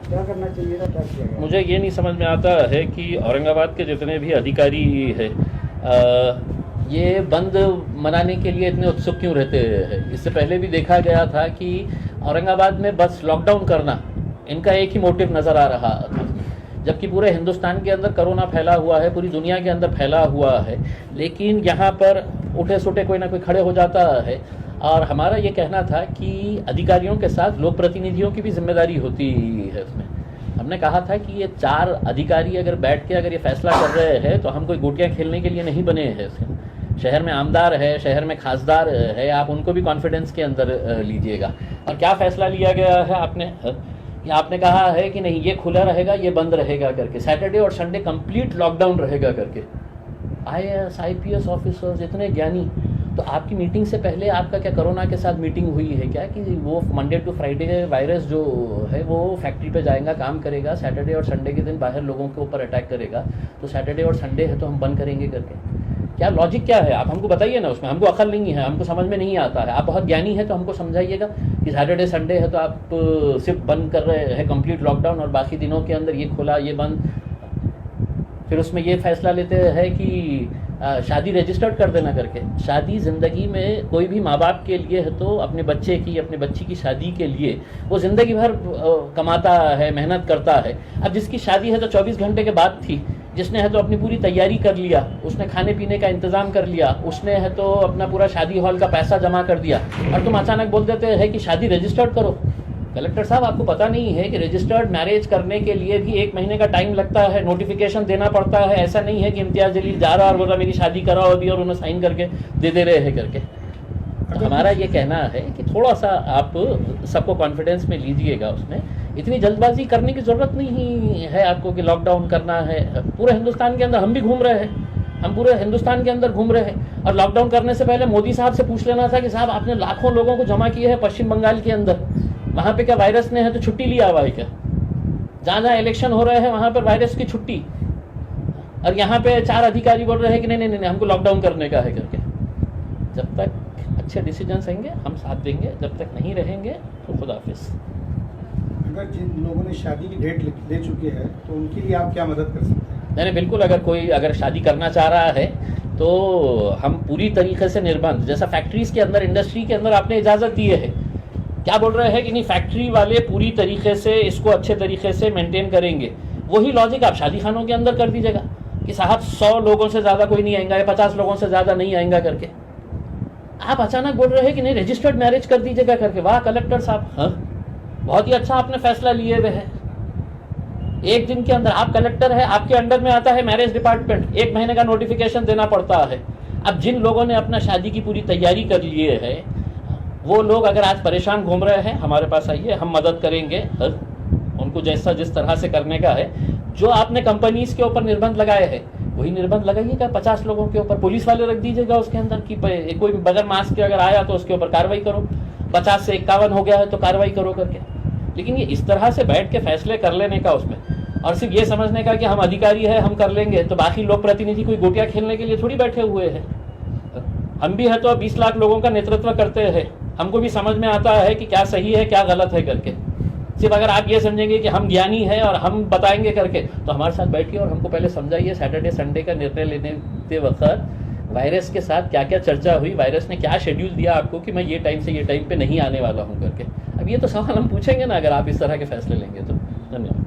क्या करना चाहिए था, क्या किया गया? मुझे ये नहीं समझ में आता है कि औरंगाबाद के जितने भी अधिकारी है ये बंद मनाने के लिए इतने उत्सुक क्यों रहते हैं। इससे पहले भी देखा गया था कि औरंगाबाद में बस लॉकडाउन करना इनका एक ही मोटिव नज़र आ रहा था, जबकि पूरे हिंदुस्तान के अंदर कोरोना फैला हुआ है, पूरी दुनिया के अंदर फैला हुआ है। लेकिन यहाँ पर उठे सुटे कोई ना कोई खड़े हो जाता है। और हमारा ये कहना था कि अधिकारियों के साथ लोक प्रतिनिधियों की भी जिम्मेदारी होती है उसमें। हमने कहा था कि ये 4 अधिकारी अगर बैठ के अगर ये फैसला कर रहे हैं तो हम कोई गोटियाँ खेलने के लिए नहीं बने हैं। शहर में आमदार है, शहर में खासदार है, आप उनको भी कॉन्फिडेंस के अंदर लीजिएगा। और क्या फ़ैसला लिया गया है आपने कहा है कि नहीं ये खुला रहेगा, ये बंद रहेगा करके, सैटरडे और संडे कंप्लीट लॉकडाउन रहेगा करके। IAS IPS ऑफिसर्स इतने ज्ञानी, तो आपकी मीटिंग से पहले आपका क्या कोरोना के साथ मीटिंग हुई है क्या कि वो मंडे टू फ्राइडे वायरस जो है वो फैक्ट्री पे जाएगा, काम करेगा, सैटरडे और संडे के दिन बाहर लोगों के ऊपर अटैक करेगा, तो सैटरडे और संडे है तो हम बंद करेंगे करके? क्या लॉजिक क्या है? आप हमको बताइए ना, उसमें हमको अकल नहीं है, हमको समझ में नहीं आता है। आप बहुत ज्ञानी है तो हमको समझाइएगा कि सैटरडे संडे है तो आप सिर्फ बंद कर रहे हैं कंप्लीट लॉकडाउन, और बाकी दिनों के अंदर ये खुला ये बंद। फिर उसमें ये फैसला लेते हैं कि शादी रजिस्टर्ड कर देना करके। शादी ज़िंदगी में कोई भी माँ बाप के लिए है तो अपने बच्चे की, अपने बच्ची की शादी के लिए वो ज़िंदगी भर कमाता है, मेहनत करता है। अब जिसकी शादी है तो 24 घंटे के बाद थी, जिसने है तो अपनी पूरी तैयारी कर लिया, उसने खाने पीने का इंतज़ाम कर लिया, उसने है तो अपना पूरा शादी हॉल का पैसा जमा कर दिया, और तुम अचानक बोल देते हैं कि शादी रजिस्टर्ड करो। कलेक्टर साहब, आपको पता नहीं है कि रजिस्टर्ड मैरिज करने के लिए भी 1 महीने का टाइम लगता है, नोटिफिकेशन देना पड़ता है। ऐसा नहीं है कि इम्तियाज़ जलील जा रहा और बोल रहा मेरी शादी कराओ अभी और उन्हें साइन करके दे रहे हैं करके। तो हमारा ये कहना है कि थोड़ा सा आप सबको कॉन्फिडेंस में लीजिएगा। उसमें इतनी जल्दबाजी करने की ज़रूरत नहीं है आपको कि लॉकडाउन करना है। पूरे हिंदुस्तान के अंदर हम भी घूम रहे हैं, हम पूरे हिंदुस्तान के अंदर घूम रहे हैं। और लॉकडाउन करने से पहले मोदी साहब से पूछ लेना था कि साहब आपने लाखों लोगों को जमा किए हैं पश्चिम बंगाल के अंदर, वहाँ पे क्या वायरस ने है तो छुट्टी लिया हुआ है क्या? जहाँ जहाँ इलेक्शन हो रहे हैं वहाँ पर वायरस की छुट्टी, और यहाँ पे 4 अधिकारी बोल रहे हैं कि नहीं नहीं नहीं हमको लॉकडाउन करने का है करके। जब तक अच्छे डिसीजंस रहेंगे हम साथ देंगे, जब तक नहीं रहेंगे तो खुदा हाफिज़। अगर जिन लोगों ने शादी की डेट ले चुके हैं तो उनके लिए आप क्या मदद कर सकते हैं? नहीं बिल्कुल, अगर कोई शादी करना चाह रहा है तो हम पूरी तरीके से निर्बंध, जैसा फैक्ट्रीज़ के अंदर, इंडस्ट्री के अंदर आपने इजाज़त दी है, क्या बोल रहे हैं कि नहीं फैक्ट्री वाले पूरी तरीके से इसको अच्छे तरीके से मेंटेन करेंगे। वही लॉजिक आप शादी खानों के अंदर कर दीजिएगा कि साहब 100 लोगों से ज़्यादा कोई नहीं आएगा या 50 लोगों से ज़्यादा नहीं आएगा करके। आप अचानक बोल रहे हैं कि नहीं रजिस्टर्ड मैरिज कर दीजिएगा करके। वाह कलेक्टर साहब, हाँ बहुत ही अच्छा आपने फैसला लिए हुए है। 1 दिन के अंदर आप कलेक्टर है, आपके अंडर में आता है मैरिज डिपार्टमेंट, 1 महीने का नोटिफिकेशन देना पड़ता है। अब जिन लोगों ने अपना शादी की पूरी तैयारी कर लिए है वो लोग अगर आज परेशान घूम रहे हैं, हमारे पास आइए, हम मदद करेंगे उनको जैसा जिस तरह से करने का है। जो आपने कंपनीज के ऊपर निर्बंध लगाए हैं वही निर्बंध लगाइएगा 50 लोगों के ऊपर। पुलिस वाले रख दीजिएगा उसके अंदर कि कोई बगैर मास्क के अगर आया तो उसके ऊपर कार्रवाई करो, 50 से 51 हो गया है तो कार्रवाई करो करके। लेकिन ये इस तरह से बैठ के फैसले कर लेने का उसमें, और सिर्फ ये समझने का कि हम अधिकारी है हम कर लेंगे, तो बाकी लोक प्रतिनिधि कोई गोटियाँ खेलने के लिए थोड़ी बैठे हुए हैं। हम भी है तो 20 लाख लोगों का नेतृत्व करते हैं, हमको भी समझ में आता है कि क्या सही है क्या गलत है करके। सिर्फ अगर आप ये समझेंगे कि हम ज्ञानी हैं और हम बताएंगे करके, तो हमारे साथ बैठिए और हमको पहले समझाइए सैटरडे संडे का निर्णय लेने वक्त वायरस के साथ क्या क्या चर्चा हुई, वायरस ने क्या शेड्यूल दिया आपको कि मैं ये टाइम से ये टाइम पे नहीं आने वाला हूँ करके। अब ये तो सवाल हम पूछेंगे ना अगर आप इस तरह के फैसले लेंगे तो। धन्यवाद।